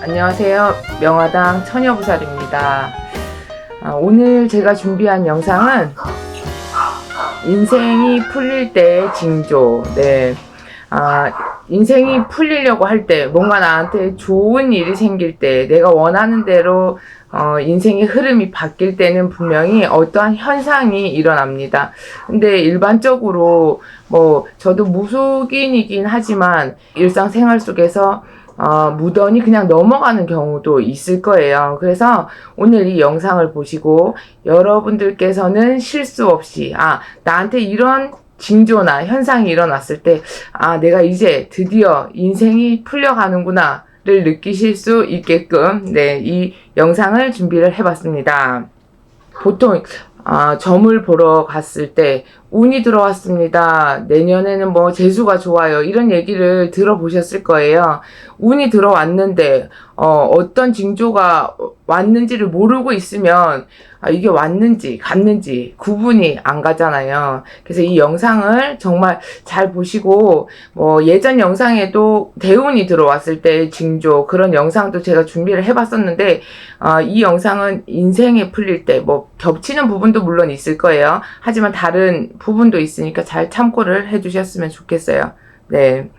안녕하세요. 명화당 처녀부살입니다. 오늘 제가 준비한 영상은 인생이 풀릴 때의 징조. 네. 인생이 풀리려고 할 때, 뭔가 나한테 좋은 일이 생길 때, 내가 원하는 대로 인생의 흐름이 바뀔 때는 분명히 어떠한 현상이 일어납니다. 근데 일반적으로 저도 무속인이긴 하지만 일상생활 속에서 무던히 그냥 넘어가는 경우도 있을 거예요. 그래서 오늘 이 영상을 보시고 여러분들께서는 실수 없이 나한테 이런 징조나 현상이 일어났을 때 내가 이제 드디어 인생이 풀려가는구나 를 느끼실 수 있게끔 이 영상을 준비를 해봤습니다. 보통 점을 보러 갔을 때 운이 들어왔습니다. 내년에는 재수가 좋아요. 이런 얘기를 들어보셨을 거예요. 운이 들어왔는데 어떤 징조가 왔는지를 모르고 있으면 이게 왔는지 갔는지 구분이 안 가잖아요. 그래서 이 영상을 정말 잘 보시고 예전 영상에도 대운이 들어왔을 때의 징조 그런 영상도 제가 준비를 해봤었는데 이 영상은 인생에 풀릴 때 겹치는 부분도 물론 있을 거예요. 하지만 다른 부분도 있으니까 잘 참고를 해주셨으면 좋겠어요. 네.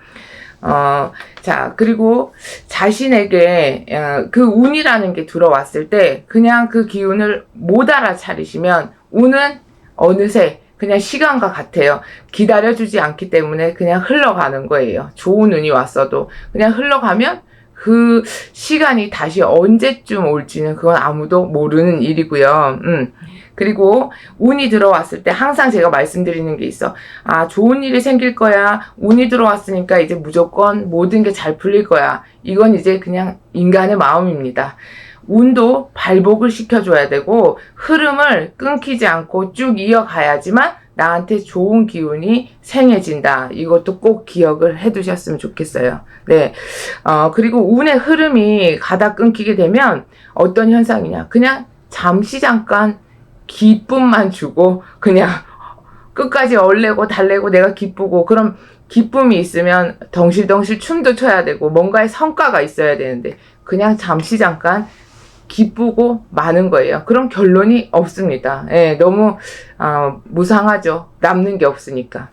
자, 그리고 자신에게 그 운이라는 게 들어왔을 때 그냥 그 기운을 못 알아차리시면 운은 어느새 그냥 시간과 같아요. 기다려주지 않기 때문에 그냥 흘러가는 거예요. 좋은 운이 왔어도 그냥 흘러가면 그 시간이 다시 언제쯤 올지는 그건 아무도 모르는 일이고요. 그리고 운이 들어왔을 때 항상 제가 말씀드리는 게 있어. 좋은 일이 생길 거야. 운이 들어왔으니까 이제 무조건 모든 게 잘 풀릴 거야. 이건 이제 그냥 인간의 마음입니다. 운도 발복을 시켜줘야 되고 흐름을 끊기지 않고 쭉 이어가야지만 나한테 좋은 기운이 생겨진다. 이것도 꼭 기억을 해두셨으면 좋겠어요. 네. 그리고 운의 흐름이 가다 끊기게 되면 어떤 현상이냐. 그냥 잠시 잠깐 기쁨만 주고 그냥 끝까지 얼레고 달래고 내가 기쁘고 그럼 기쁨이 있으면 덩실덩실 춤도 춰야 되고 뭔가의 성과가 있어야 되는데 그냥 잠시 잠깐 기쁘고 마는 거예요. 그럼 결론이 없습니다. 너무 무상하죠. 남는 게 없으니까.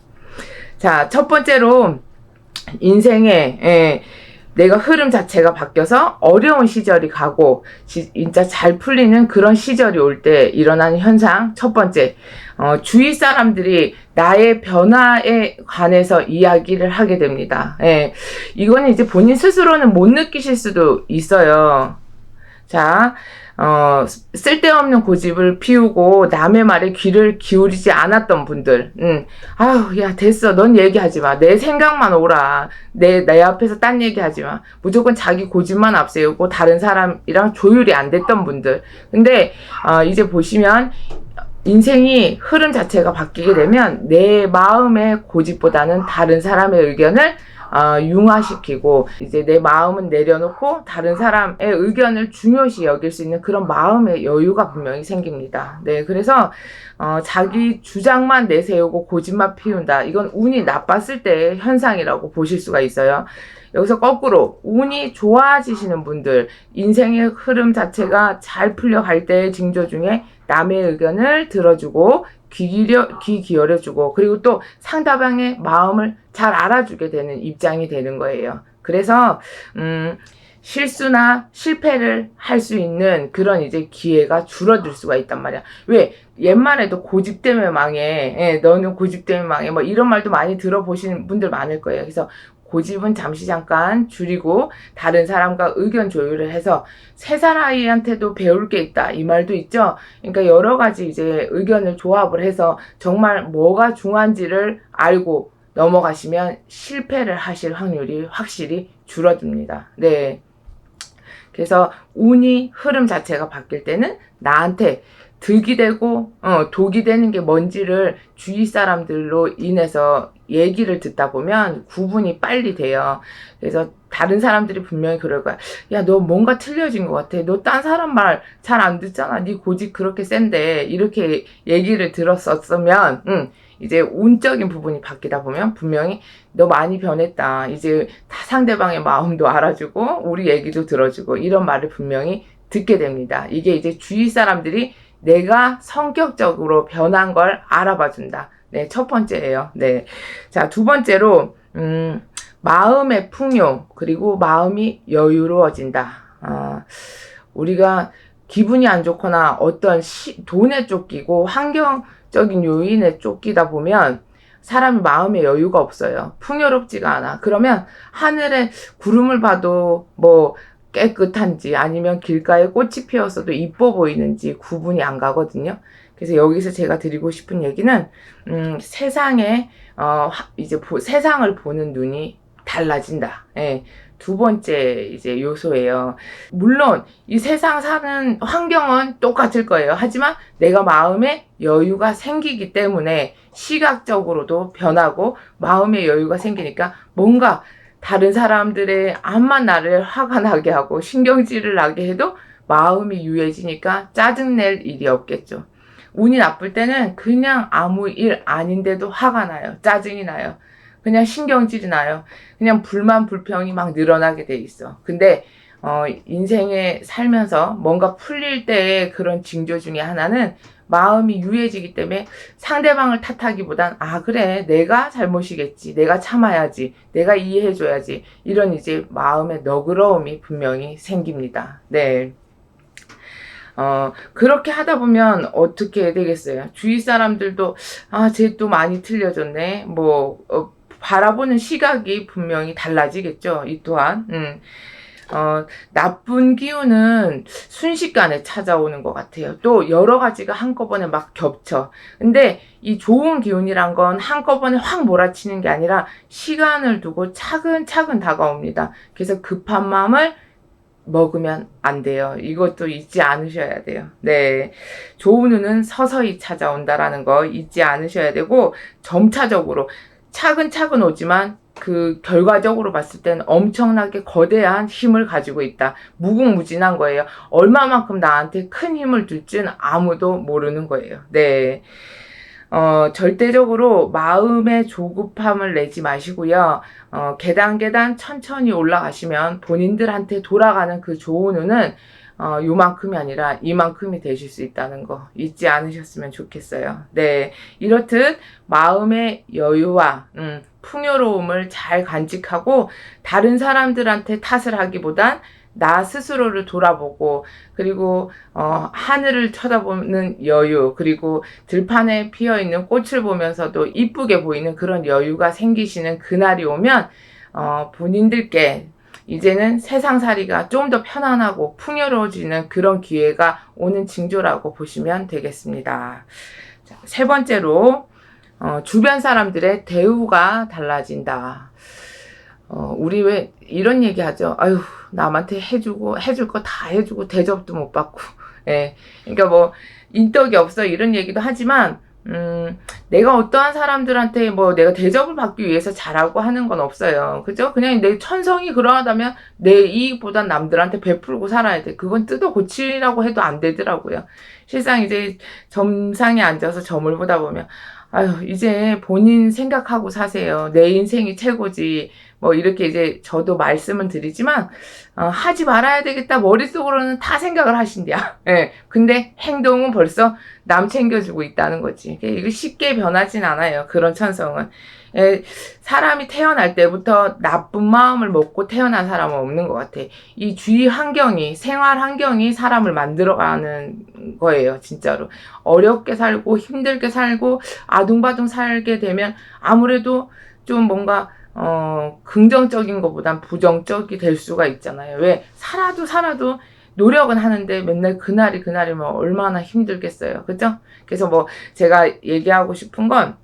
자, 첫 번째로 인생에 내가 흐름 자체가 바뀌어서 어려운 시절이 가고 진짜 잘 풀리는 그런 시절이 올 때 일어나는 현상 첫 번째, 주위 사람들이 나의 변화에 관해서 이야기를 하게 됩니다. 이거는 이제 본인 스스로는 못 느끼실 수도 있어요. 자, 쓸데없는 고집을 피우고 남의 말에 귀를 기울이지 않았던 분들, 야, 됐어. 넌 얘기하지 마. 내 생각만 오라. 내 앞에서 딴 얘기하지 마. 무조건 자기 고집만 앞세우고 다른 사람이랑 조율이 안 됐던 분들. 근데, 이제 보시면, 인생이 흐름 자체가 바뀌게 되면 내 마음의 고집보다는 다른 사람의 의견을 융화시키고 이제 내 마음은 내려놓고 다른 사람의 의견을 중요시 여길 수 있는 그런 마음의 여유가 분명히 생깁니다. 네, 그래서 자기 주장만 내세우고 고집만 피운다. 이건 운이 나빴을 때의 현상이라고 보실 수가 있어요. 여기서 거꾸로 운이 좋아지시는 분들, 인생의 흐름 자체가 잘 풀려갈 때의 징조 중에 남의 의견을 들어주고 귀 기울여주고 그리고 또 상대방의 마음을 잘 알아주게 되는 입장이 되는 거예요. 그래서 실수나 실패를 할 수 있는 그런 이제 기회가 줄어들 수가 있단 말이야. 왜? 옛말에도 고집 때문에 망해. 너는 고집 때문에 망해. 이런 말도 많이 들어보신 분들 많을 거예요. 그래서 고집은 잠시 잠깐 줄이고 다른 사람과 의견 조율을 해서 3살 아이한테도 배울 게 있다. 이 말도 있죠. 그러니까 여러 가지 이제 의견을 조합을 해서 정말 뭐가 중요한지를 알고 넘어가시면 실패를 하실 확률이 확실히 줄어듭니다. 네. 그래서 운이 흐름 자체가 바뀔 때는 나한테 득이 되고 독이 되는 게 뭔지를 주위 사람들로 인해서 얘기를 듣다 보면 구분이 빨리 돼요. 그래서 다른 사람들이 분명히 그럴 거야. 야, 너 뭔가 틀려진 것 같아. 너 딴 사람 말 잘 안 듣잖아. 네 고집 그렇게 센데. 이렇게 얘기를 들었었으면, 이제 운적인 부분이 바뀌다 보면 분명히 너 많이 변했다. 이제 다 상대방의 마음도 알아주고, 우리 얘기도 들어주고, 이런 말을 분명히 듣게 됩니다. 이게 이제 주위 사람들이 내가 성격적으로 변한 걸 알아봐 준다. 네, 첫 번째예요. 네. 자, 두 번째로, 마음의 풍요, 그리고 마음이 여유로워진다. 우리가 기분이 안 좋거나 어떤 돈에 쫓기고 환경적인 요인에 쫓기다 보면 사람이 마음에 여유가 없어요. 풍요롭지가 않아. 그러면 하늘에 구름을 봐도 뭐 깨끗한지 아니면 길가에 꽃이 피었어도 이뻐 보이는지 구분이 안 가거든요. 그래서 여기서 제가 드리고 싶은 얘기는 세상에 이제 세상을 보는 눈이 달라진다. 예. 두 번째 이제 요소예요. 물론 이 세상 사는 환경은 똑같을 거예요. 하지만 내가 마음에 여유가 생기기 때문에 시각적으로도 변하고 마음의 여유가 생기니까 뭔가 다른 사람들의 암만 나를 화가 나게 하고 신경질을 나게 해도 마음이 유해지니까 짜증낼 일이 없겠죠. 운이 나쁠 때는 그냥 아무 일 아닌데도 화가 나요. 짜증이 나요. 그냥 신경질이 나요. 그냥 불만 불평이 막 늘어나게 돼 있어. 근데 인생에 살면서 뭔가 풀릴 때의 그런 징조 중에 하나는 마음이 유해지기 때문에 상대방을 탓하기보단 그래 내가 잘못이겠지, 내가 참아야지, 내가 이해해줘야지, 이런 이제 마음의 너그러움이 분명히 생깁니다. 네. 그렇게 하다 보면 어떻게 되겠어요? 주위 사람들도 쟤 또 많이 틀려졌네. 바라보는 시각이 분명히 달라지겠죠. 이 또한. 나쁜 기운은 순식간에 찾아오는 것 같아요. 또 여러 가지가 한꺼번에 막 겹쳐. 근데 이 좋은 기운이란 건 한꺼번에 확 몰아치는 게 아니라 시간을 두고 차근차근 다가옵니다. 그래서 급한 마음을 먹으면 안 돼요. 이것도 잊지 않으셔야 돼요. 네. 좋은 운은 서서히 찾아온다라는 거 잊지 않으셔야 되고, 점차적으로 차근차근 오지만 그 결과적으로 봤을 때는 엄청나게 거대한 힘을 가지고 있다. 무궁무진한 거예요. 얼마만큼 나한테 큰 힘을 줄지는 아무도 모르는 거예요. 네. 절대적으로 마음의 조급함을 내지 마시고요. 계단 천천히 올라가시면 본인들한테 돌아가는 그 좋은 운은 요만큼이 아니라 이만큼이 되실 수 있다는 거 잊지 않으셨으면 좋겠어요. 네. 이렇듯 마음의 여유와 풍요로움을 잘 간직하고 다른 사람들한테 탓을 하기보단 나 스스로를 돌아보고, 그리고 하늘을 쳐다보는 여유, 그리고 들판에 피어있는 꽃을 보면서도 이쁘게 보이는 그런 여유가 생기시는 그날이 오면 본인들께 이제는 세상살이가 좀 더 편안하고 풍요로워지는 그런 기회가 오는 징조라고 보시면 되겠습니다. 자, 세 번째로 주변 사람들의 대우가 달라진다. 우리 왜 이런 얘기 하죠? 아유, 남한테 해줄 거 다 해주고 대접도 못 받고. 예. 그러니까 인덕이 없어 이런 얘기도 하지만, 내가 어떠한 사람들한테 내가 대접을 받기 위해서 잘하고 하는 건 없어요. 그죠? 그냥 내 천성이 그러하다면 내 이익보단 남들한테 베풀고 살아야 돼. 그건 뜯어 고치라고 해도 안 되더라고요. 실상 이제 점상에 앉아서 점을 보다 보면, 이제 본인 생각하고 사세요. 내 인생이 최고지. 이렇게 이제 저도 말씀을 드리지만, 하지 말아야 되겠다. 머릿속으로는 다 생각을 하신대야. 예. 근데 행동은 벌써 남 챙겨주고 있다는 거지. 이거 쉽게 변하진 않아요. 그런 천성은. 예, 사람이 태어날 때부터 나쁜 마음을 먹고 태어난 사람은 없는 것 같아. 이 주위 환경이, 생활 환경이 사람을 만들어가는 거예요. 진짜로. 어렵게 살고 힘들게 살고 아둥바둥 살게 되면 아무래도 좀 뭔가 긍정적인 것보단 부정적이 될 수가 있잖아요. 왜? 살아도 노력은 하는데 맨날 그날이면 얼마나 힘들겠어요. 그죠? 그래서 제가 얘기하고 싶은 건,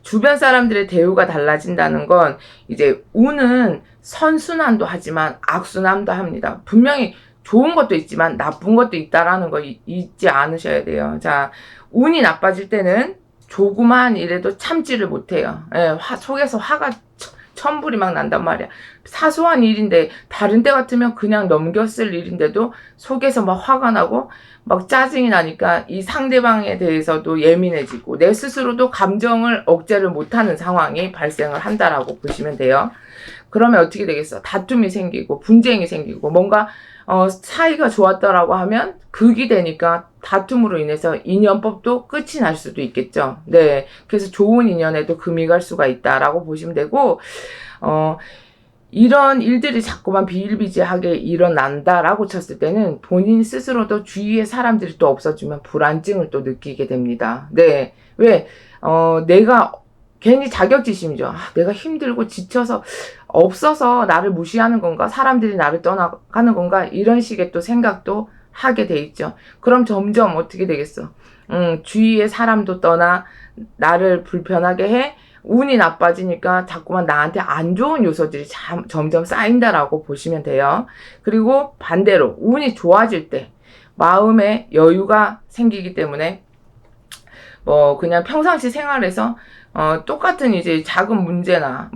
주변 사람들의 대우가 달라진다는 건 이제 운은 선순환도 하지만 악순환도 합니다. 분명히 좋은 것도 있지만 나쁜 것도 있다라는 거 잊지 않으셔야 돼요. 자, 운이 나빠질 때는 조그만 일에도 참지를 못해요. 예, 속에서 화가 천불이 막 난단 말이야. 사소한 일인데 다른 때 같으면 그냥 넘겼을 일인데도 속에서 막 화가 나고 막 짜증이 나니까 이 상대방에 대해서도 예민해지고 내 스스로도 감정을 억제를 못하는 상황이 발생을 한다라고 보시면 돼요. 그러면 어떻게 되겠어? 다툼이 생기고 분쟁이 생기고 뭔가 사이가 좋았다라고 하면 극이 되니까 다툼으로 인해서 인연법도 끝이 날 수도 있겠죠. 네. 그래서 좋은 인연에도 금이 갈 수가 있다라고 보시면 되고, 이런 일들이 자꾸만 비일비재하게 일어난다라고 쳤을 때는 본인 스스로도 주위에 사람들이 또 없어지면 불안증을 또 느끼게 됩니다. 네. 왜? 내가 괜히 자격지심이죠. 내가 힘들고 지쳐서 없어서 나를 무시하는 건가? 사람들이 나를 떠나가는 건가? 이런 식의 또 생각도 하게 돼 있죠. 그럼 점점 어떻게 되겠어? 주위의 사람도 떠나 나를 불편하게 해. 운이 나빠지니까 자꾸만 나한테 안 좋은 요소들이 점점 쌓인다라고 보시면 돼요. 그리고 반대로 운이 좋아질 때 마음에 여유가 생기기 때문에 뭐 그냥 평상시 생활에서 똑같은 이제 작은 문제나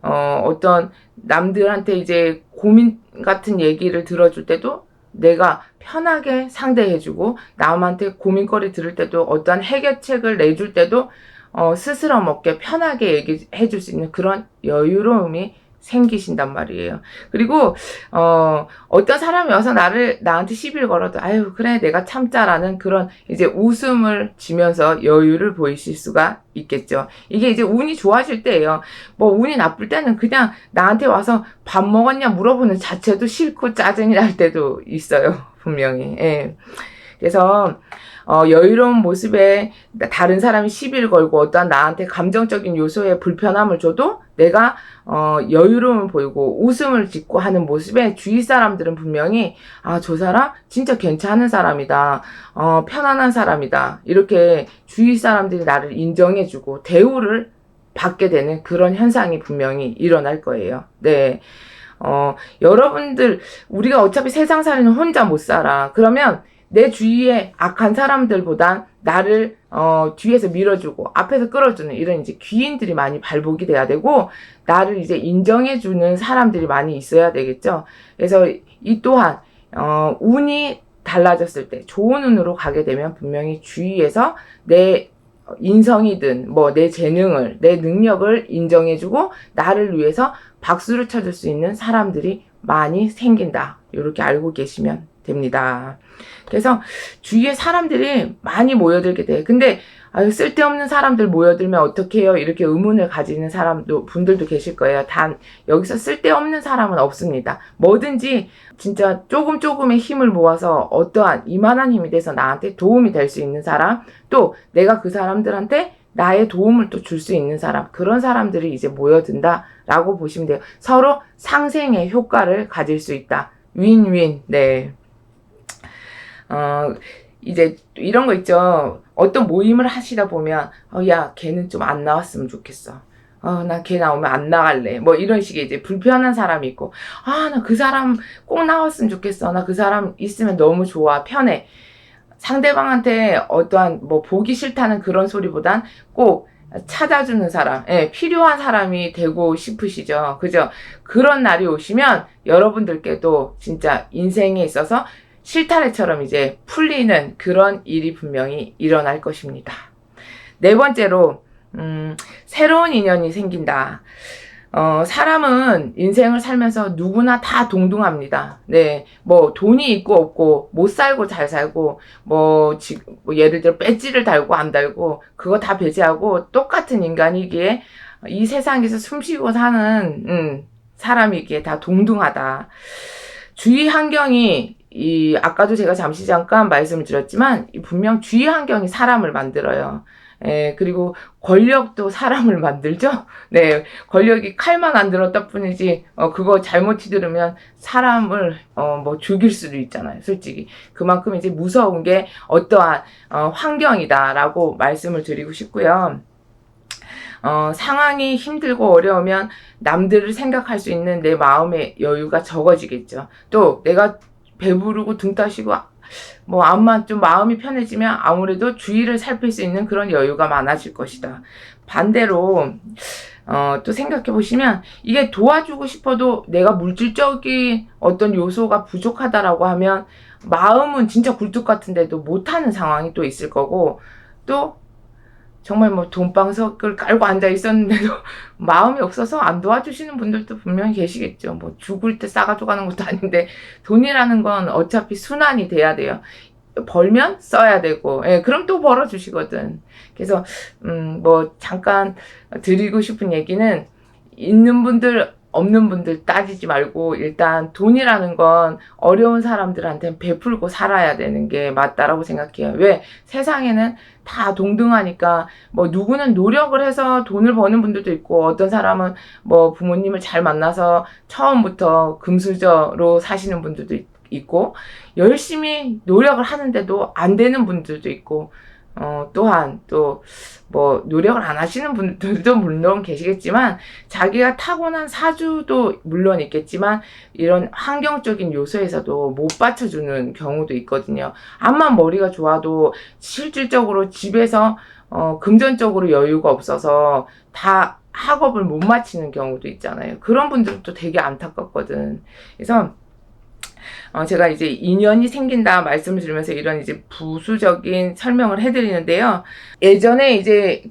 어떤 남들한테 이제 고민 같은 얘기를 들어줄 때도 내가 편하게 상대해주고 남한테 고민거리 들을 때도 어떠한 해결책을 내줄 때도 스스럼 없게 편하게 얘기해줄 수 있는 그런 여유로움이 생기신단 말이에요. 그리고 어떤 사람이 와서 나한테 시비를 걸어도 아유 그래 내가 참자라는 그런 이제 웃음을 지면서 여유를 보이실 수가 있겠죠. 이게 이제 운이 좋아질 때예요. 뭐 운이 나쁠 때는 그냥 나한테 와서 밥 먹었냐 물어보는 자체도 싫고 짜증이 날 때도 있어요. 분명히. 예. 그래서 여유로운 모습에 다른 사람이 시비를 걸고 어떠한 나한테 감정적인 요소에 불편함을 줘도 내가 여유로움을 보이고 웃음을 짓고 하는 모습에 주위 사람들은 분명히 저 사람 진짜 괜찮은 사람이다. 편안한 사람이다. 이렇게 주위 사람들이 나를 인정해주고 대우를 받게 되는 그런 현상이 분명히 일어날 거예요. 네. 여러분들 우리가 어차피 세상살이는 혼자 못 살아. 그러면 내 주위에 악한 사람들보단 나를 뒤에서 밀어주고 앞에서 끌어주는 이런 이제 귀인들이 많이 발복이 돼야 되고 나를 이제 인정해주는 사람들이 많이 있어야 되겠죠. 그래서 이 또한 운이 달라졌을 때 좋은 운으로 가게 되면 분명히 주위에서 내 인성이든 내 재능을 내 능력을 인정해주고 나를 위해서 박수를 쳐줄 수 있는 사람들이 많이 생긴다. 이렇게 알고 계시면 됩니다. 그래서 주위에 사람들이 많이 모여들게 돼. 근데 쓸데없는 사람들 모여들면 어떻게 해요? 이렇게 의문을 가지는 분들도 계실 거예요. 단 여기서 쓸데없는 사람은 없습니다. 뭐든지 진짜 조금의 힘을 모아서 어떠한 이만한 힘이 돼서 나한테 도움이 될 수 있는 사람, 또 내가 그 사람들한테 나의 도움을 또 줄 수 있는 사람, 그런 사람들이 이제 모여든다라고 보시면 돼요. 서로 상생의 효과를 가질 수 있다. 윈윈. 네. 이제 이런 거 있죠. 어떤 모임을 하시다 보면 야 걔는 좀 안 나왔으면 좋겠어. 나 걔 나오면 안 나갈래. 뭐 이런 식의 이제 불편한 사람이 있고 나 그 사람 꼭 나왔으면 좋겠어. 나 그 사람 있으면 너무 좋아. 편해. 상대방한테 어떠한 보기 싫다는 그런 소리보단 꼭 찾아주는 사람, 필요한 사람이 되고 싶으시죠. 그죠? 그런 날이 오시면 여러분들께도 진짜 인생에 있어서 실타래처럼 이제 풀리는 그런 일이 분명히 일어날 것입니다. 네 번째로, 새로운 인연이 생긴다. 사람은 인생을 살면서 누구나 다 동등합니다. 네. 돈이 있고 없고, 못 살고 잘 살고, 예를 들어 배지를 달고 안 달고, 그거 다 배제하고 똑같은 인간이기에 이 세상에서 숨쉬고 사는, 사람이기에 다 동등하다. 주위 환경이 아까도 제가 잠깐 말씀을 드렸지만, 분명 주위 환경이 사람을 만들어요. 그리고 권력도 사람을 만들죠? 네. 권력이 칼만 안 들었다 뿐이지, 그거 잘못 휘두르면 사람을, 죽일 수도 있잖아요. 솔직히. 그만큼 이제 무서운 게 어떠한, 환경이다라고 말씀을 드리고 싶고요. 상황이 힘들고 어려우면 남들을 생각할 수 있는 내 마음의 여유가 적어지겠죠. 또 내가 배부르고 등 따시고 뭐 암만 좀 마음이 편해지면 아무래도 주위를 살필 수 있는 그런 여유가 많아질 것이다. 반대로 또 생각해 보시면 이게 도와주고 싶어도 내가 물질적인 어떤 요소가 부족하다라고 하면 마음은 진짜 굴뚝 같은데도 못하는 상황이 또 있을 거고, 또 정말 뭐 돈방석을 깔고 앉아 있었는데도 마음이 없어서 안 도와주시는 분들도 분명히 계시겠죠. 뭐 죽을 때 싸가지고 가는 것도 아닌데 돈이라는 건 어차피 순환이 돼야 돼요. 벌면 써야 되고, 예, 그럼 또 벌어주시거든. 그래서 뭐 잠깐 드리고 싶은 얘기는, 있는 분들 없는 분들 따지지 말고 일단 돈이라는 건 어려운 사람들한테는 베풀고 살아야 되는 게 맞다라고 생각해요. 왜? 세상에는 다 동등하니까, 뭐 누구는 노력을 해서 돈을 버는 분들도 있고, 어떤 사람은 뭐 부모님을 잘 만나서 처음부터 금수저로 사시는 분들도 있고, 열심히 노력을 하는데도 안 되는 분들도 있고, 또한 또 뭐 노력을 안 하시는 분들도 물론 계시겠지만, 자기가 타고난 사주도 물론 있겠지만 이런 환경적인 요소에서도 못 받쳐주는 경우도 있거든요. 암만 머리가 좋아도 실질적으로 집에서 금전적으로 여유가 없어서 다 학업을 못 마치는 경우도 있잖아요. 그런 분들도 되게 안타깝거든. 그래서 제가 이제 인연이 생긴다 말씀을 드리면서 이런 이제 부수적인 설명을 해드리는데요. 예전에 이제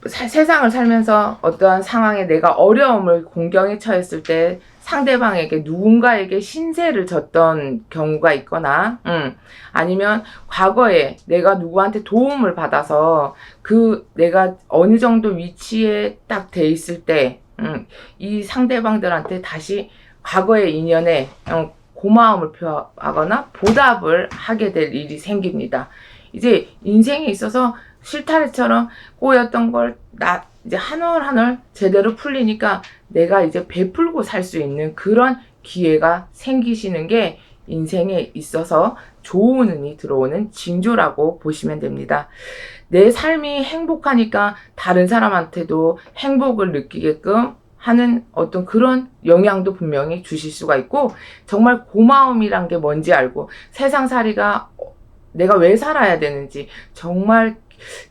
세상을 살면서 어떠한 상황에 내가 어려움을 공경에 처했을 때 상대방에게 누군가에게 신세를 졌던 경우가 있거나, 아니면 과거에 내가 누구한테 도움을 받아서 내가 어느 정도 위치에 딱 돼 있을 때, 이 상대방들한테 다시 과거의 인연에 고마움을 표하거나 보답을 하게 될 일이 생깁니다. 이제 인생에 있어서 실타래처럼 꼬였던 걸 이제 한 올 한 올 제대로 풀리니까 내가 이제 베풀고 살 수 있는 그런 기회가 생기시는 게 인생에 있어서 좋은 운이 들어오는 징조라고 보시면 됩니다. 내 삶이 행복하니까 다른 사람한테도 행복을 느끼게끔 하는 어떤 그런 영향도 분명히 주실 수가 있고, 정말 고마움이란 게 뭔지 알고 세상살이가 내가 왜 살아야 되는지 정말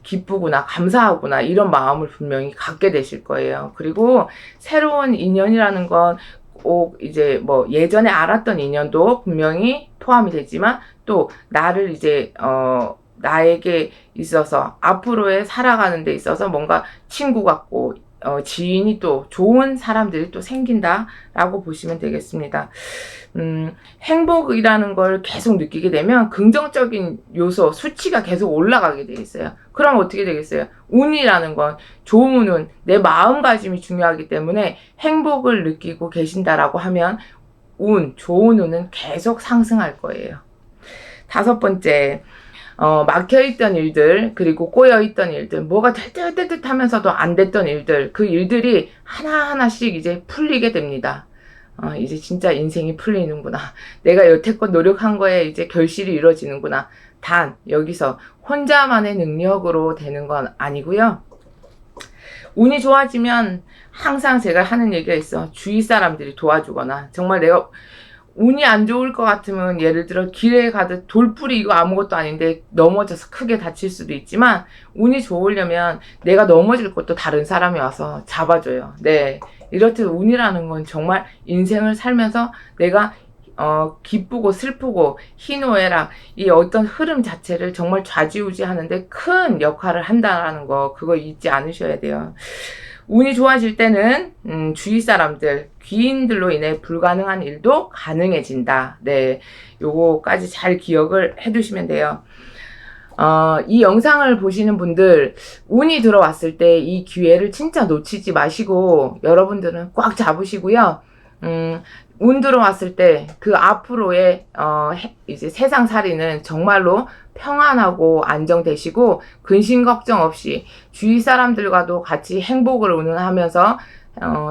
기쁘구나, 감사하구나, 이런 마음을 분명히 갖게 되실 거예요. 그리고 새로운 인연이라는 건 꼭 이제 뭐 예전에 알았던 인연도 분명히 포함이 되지만, 또 나를 이제 나에게 있어서 앞으로의 살아가는 데 있어서 뭔가 친구 같고 지인이 또 좋은 사람들이 또 생긴다라고 보시면 되겠습니다. 행복이라는 걸 계속 느끼게 되면 긍정적인 요소, 수치가 계속 올라가게 돼 있어요. 그럼 어떻게 되겠어요? 운이라는 건, 좋은 운, 내 마음가짐이 중요하기 때문에 행복을 느끼고 계신다라고 하면 좋은 운은 계속 상승할 거예요. 5번째, 막혀있던 일들, 그리고 꼬여있던 일들, 뭐가 될 듯 하면서도 안 됐던 일들, 그 일들이 하나하나씩 이제 풀리게 됩니다. 이제 진짜 인생이 풀리는구나. 내가 여태껏 노력한 거에 이제 결실이 이루어지는구나. 단, 여기서 혼자만의 능력으로 되는 건 아니고요. 운이 좋아지면 항상 제가 하는 얘기가 있어. 주위 사람들이 도와주거나, 정말 내가 운이 안 좋을 것 같으면, 예를 들어 길에 가듯 돌뿌리 이거 아무것도 아닌데 넘어져서 크게 다칠 수도 있지만, 운이 좋으려면 내가 넘어질 것도 다른 사람이 와서 잡아줘요. 네, 이렇듯 운이라는 건 정말 인생을 살면서 내가 기쁘고 슬프고 희노애락, 이 어떤 흐름 자체를 정말 좌지우지하는데 큰 역할을 한다는 거, 그거 잊지 않으셔야 돼요. 운이 좋아질 때는 주위 사람들, 귀인들로 인해 불가능한 일도 가능해진다. 네, 요거까지 잘 기억을 해두시면 돼요. 이 영상을 보시는 분들, 운이 들어왔을 때 이 기회를 진짜 놓치지 마시고 여러분들은 꽉 잡으시고요. 운 들어왔을 때 그 앞으로의 이제 세상살이는 정말로 평안하고 안정되시고, 근심 걱정 없이 주위 사람들과도 같이 행복을 운운하면서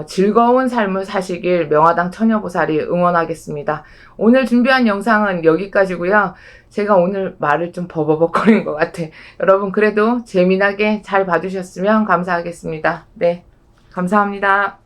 즐거운 삶을 사시길 명화당 처녀보살이 응원하겠습니다. 오늘 준비한 영상은 여기까지고요. 제가 오늘 말을 좀 버버벅거린 것 같아. 여러분 그래도 재미나게 잘 봐주셨으면 감사하겠습니다. 네, 감사합니다.